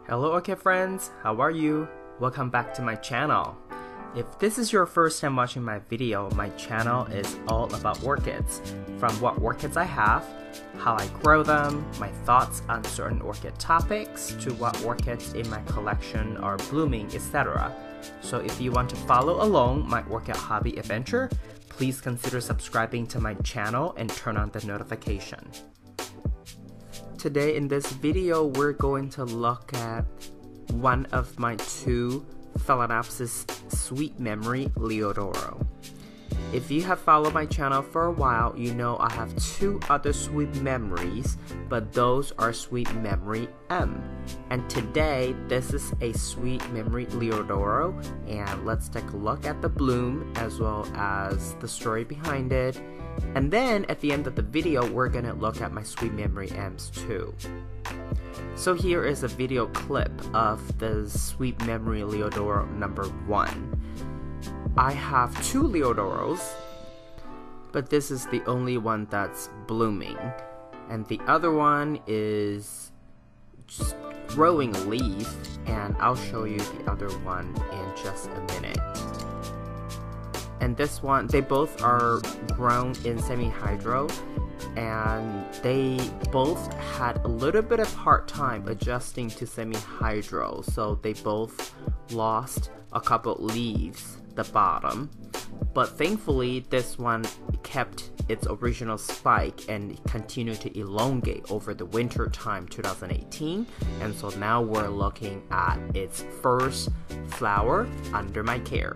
Hello Orchid friends, how are you? Welcome back to my channel. If this is your first time watching my video, my channel is all about orchids. From what orchids I have, how I grow them, my thoughts on certain orchid topics, to what orchids in my collection are blooming, etc. So if you want to follow along my orchid hobby adventure, please consider subscribing to my channel and turn on the notification. Today in this video, we're going to look at one of my two Phalaenopsis sweet memory Liodoro. If you have followed my channel for a while, you know I have two other sweet memories, but those are sweet memory M. And today, this is a sweet memory Liodoro, and let's take a look at the bloom as well as the story behind it. And then at the end of the video, we're gonna look at my sweet memory M's too. So here is a video clip of the sweet memory Liodoro number 1. I have two Liodoros, but this is the only one that's blooming, and the other one is just growing a leaf, and I'll show you the other one in just a minute. And this one, they both are grown in semi-hydro, and they both had a little bit of hard time adjusting to semi-hydro, so they both lost a couple leaves the bottom, but thankfully this one kept its original spike and continued to elongate over the winter time 2018, and so now we're looking at its first flower under my care.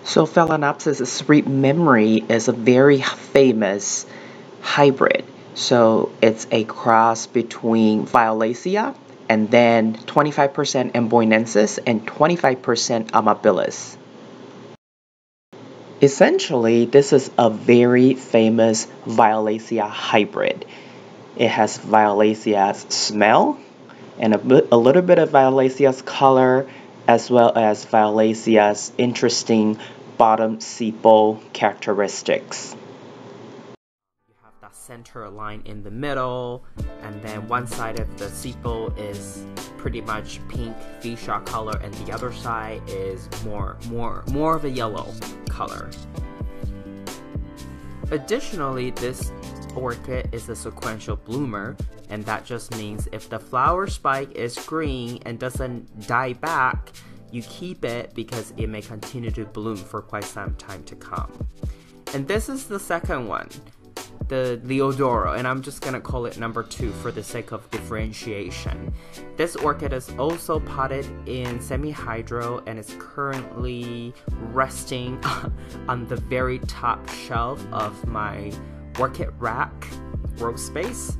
So Phalaenopsis sweet memory is a very famous hybrid. So it's a cross between Violacea and then 25% Amboinensis and 25% Amabilis. Essentially, this is a very famous Violacea hybrid. It has Violacea's smell and a little bit of Violacea's color, as well as Violacea's interesting bottom sepal characteristics. You have that center line in the middle, and then one side of the sepal is pretty much pink fuchsia color, and the other side is more of a yellow color. Additionally, this orchid is a sequential bloomer, and that just means if the flower spike is green and doesn't die back, you keep it because it may continue to bloom for quite some time to come. And this is the second one, the Liodoro, and I'm just gonna call it number 2 for the sake of differentiation. This orchid is also potted in semi-hydro and is currently resting on the very top shelf of my orchid rack grow space.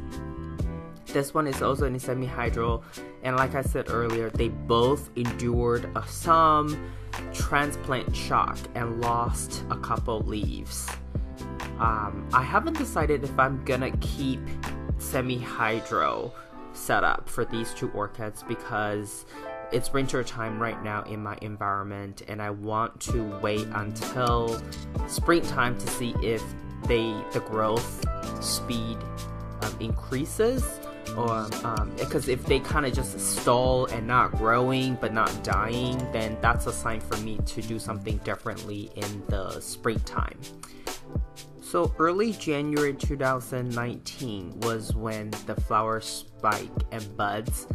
This one is also in semi-hydro, and like I said earlier, they both endured some transplant shock and lost a couple leaves. I haven't decided if I'm gonna keep semi-hydro set up for these two orchids because it's winter time right now in my environment, and I want to wait until springtime to see if the growth speed increases, or because if they kind of just stall and not growing but not dying, then that's a sign for me to do something differently in the springtime. So early January 2019 was when the flower spike and buds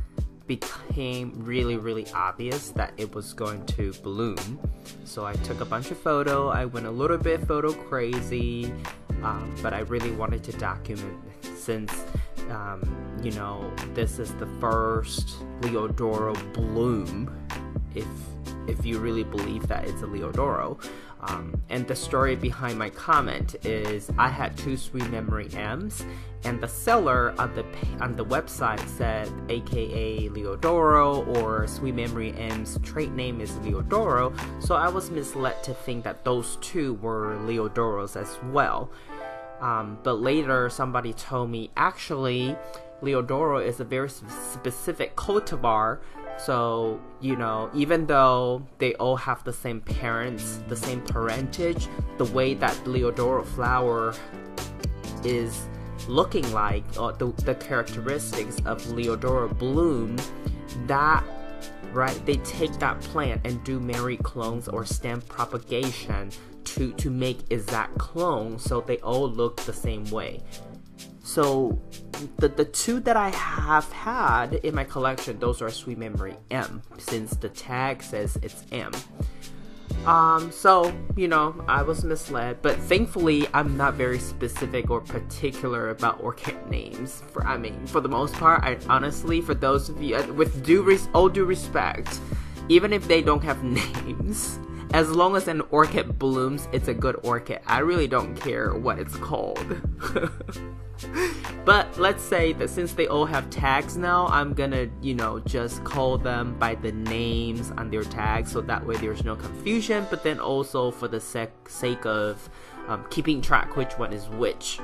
became really obvious that it was going to bloom. So I took a bunch of photos, I went a little bit photo crazy, but I really wanted to document since you know, this is the first Liodoro bloom, if you really believe that it's a Liodoro. And the story behind my comment is I had two sweet memory M's, and the seller on the website said AKA Liodoro, or sweet memory M's trade name is Liodoro, so I was misled to think that those two were Liodoros as well. But later somebody told me actually Liodoro is a very specific cultivar, so you know, even though they all have the same parents, the same parentage, the way that Liodoro flower is looking like, or the characteristics of Liodoro bloom, that right, they take that plant and do Mary clones or stem propagation to make exact clones, so they all look the same way. So the two that I have had in my collection, those are Sweet Memory M, since the tag says it's M. So, you know, I was misled, but thankfully I'm not very specific or particular about orchid names. For the most part, I honestly, for those of you, with all due respect, even if they don't have names, as long as an orchid blooms, it's a good orchid. I really don't care what it's called. But let's say that since they all have tags now, I'm gonna, you know, just call them by the names on their tags, so that way there's no confusion, but then also for the sake of keeping track which one is which.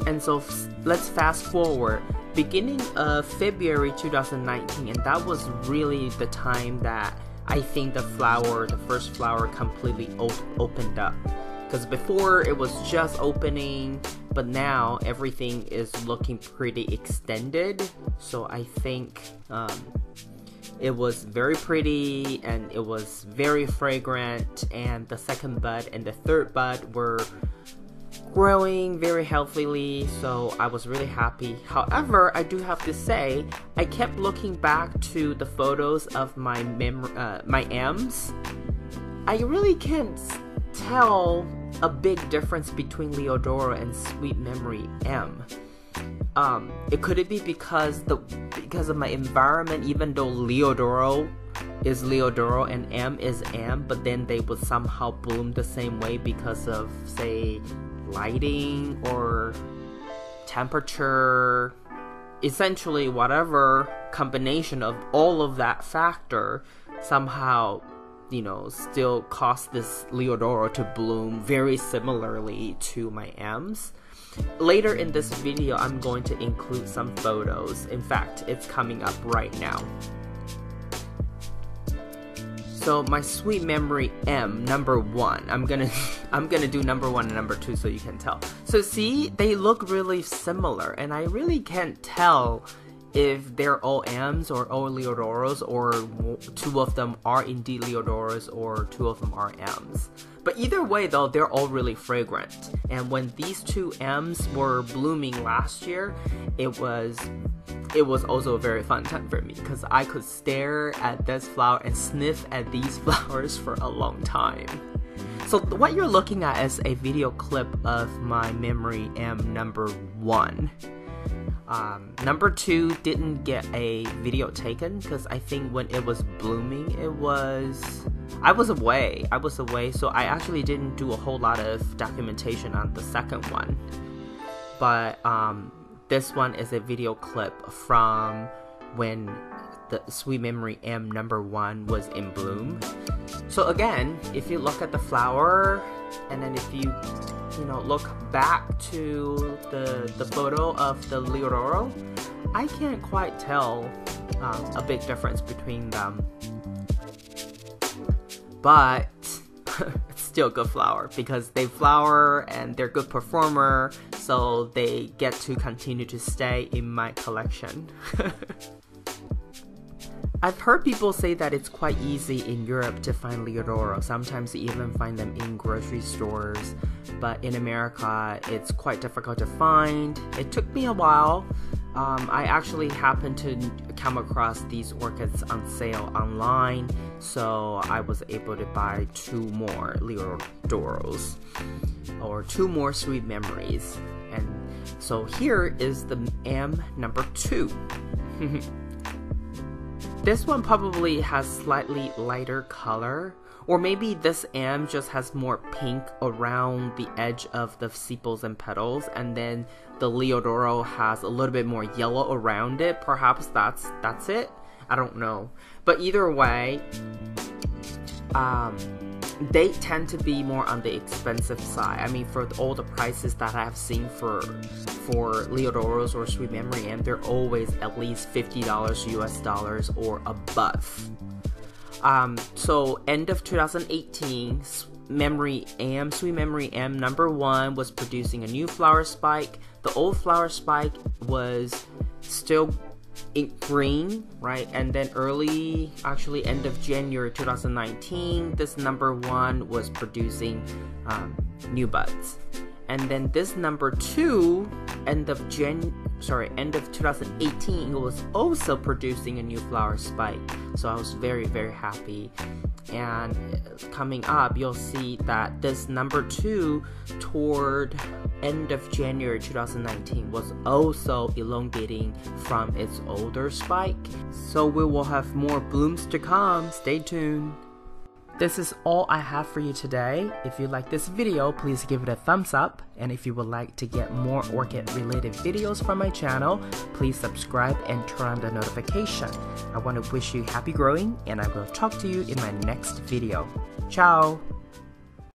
And so let's fast forward, beginning of February 2019, and that was really the time that I think the first flower completely opened up. Because before it was just opening, but now everything is looking pretty extended. So I think it was very pretty and it was very fragrant, and the second bud and the third bud were growing very healthily, so I was really happy. However, I do have to say, I kept looking back to the photos of my M's. I really can't tell a big difference between Liodoro and Sweet Memory M. Could it be because of my environment, even though Liodoro is Liodoro and M is M, but then they would somehow bloom the same way because of, say, lighting or temperature, essentially whatever combination of all of that factor somehow, you know, still caused this Liodoro to bloom very similarly to my M's. Later in this video, I'm going to include some photos. In fact, it's coming up right now. So my Sweet Memory M number 1, I'm gonna do number 1 and number 2 so you can tell. So see, they look really similar, and I really can't tell if they're all M's or all Liodoros, or 2 of them are indeed Liodoros or 2 of them are M's. But either way though, they're all really fragrant. And when these 2 M's were blooming last year, it was also a very fun time for me, because I could stare at this flower and sniff at these flowers for a long time. So what you're looking at is a video clip of my Memory M number 1. Number 2 didn't get a video taken because I think when it was blooming, I was away, so I actually didn't do a whole lot of documentation on the second one. But this one is a video clip from when the Sweet Memory M number 1 was in bloom. So again, if you look at the flower, and then if you look back to the photo of the Liodoro, I can't quite tell a big difference between them. But it's still a good flower because they flower and they're a good performer, so they get to continue to stay in my collection. I've heard people say that it's quite easy in Europe to find Liodoro. Sometimes you even find them in grocery stores, but in America it's quite difficult to find. It took me a while. I actually happened to come across these orchids on sale online, so I was able to buy 2 more Liodoros, or 2 more Sweet Memories. And so here is the M number 2. This one probably has slightly lighter color, or maybe this M just has more pink around the edge of the sepals and petals, and then the Liodoro has a little bit more yellow around it. Perhaps that's it. I don't know. But either way, they tend to be more on the expensive side. I mean, for all the prices that I have seen for Liodoros or Sweet Memory M, they're always at least $50 US dollars or above. So end of 2018, Memory M, Sweet Memory M #1 was producing a new flower spike. The old flower spike was still green, right? And then end of January 2019, this #1 was producing new buds. And then this #2, end of 2018, it was also producing a new flower spike. So I was very, very happy. And coming up, you'll see that this #2 toward end of January 2019 was also elongating from its older spike. So we will have more blooms to come. Stay tuned. This is all I have for you today. If you like this video, please give it a thumbs up. And if you would like to get more orchid related videos from my channel, please subscribe and turn on the notification. I want to wish you happy growing, and I will talk to you in my next video. Ciao!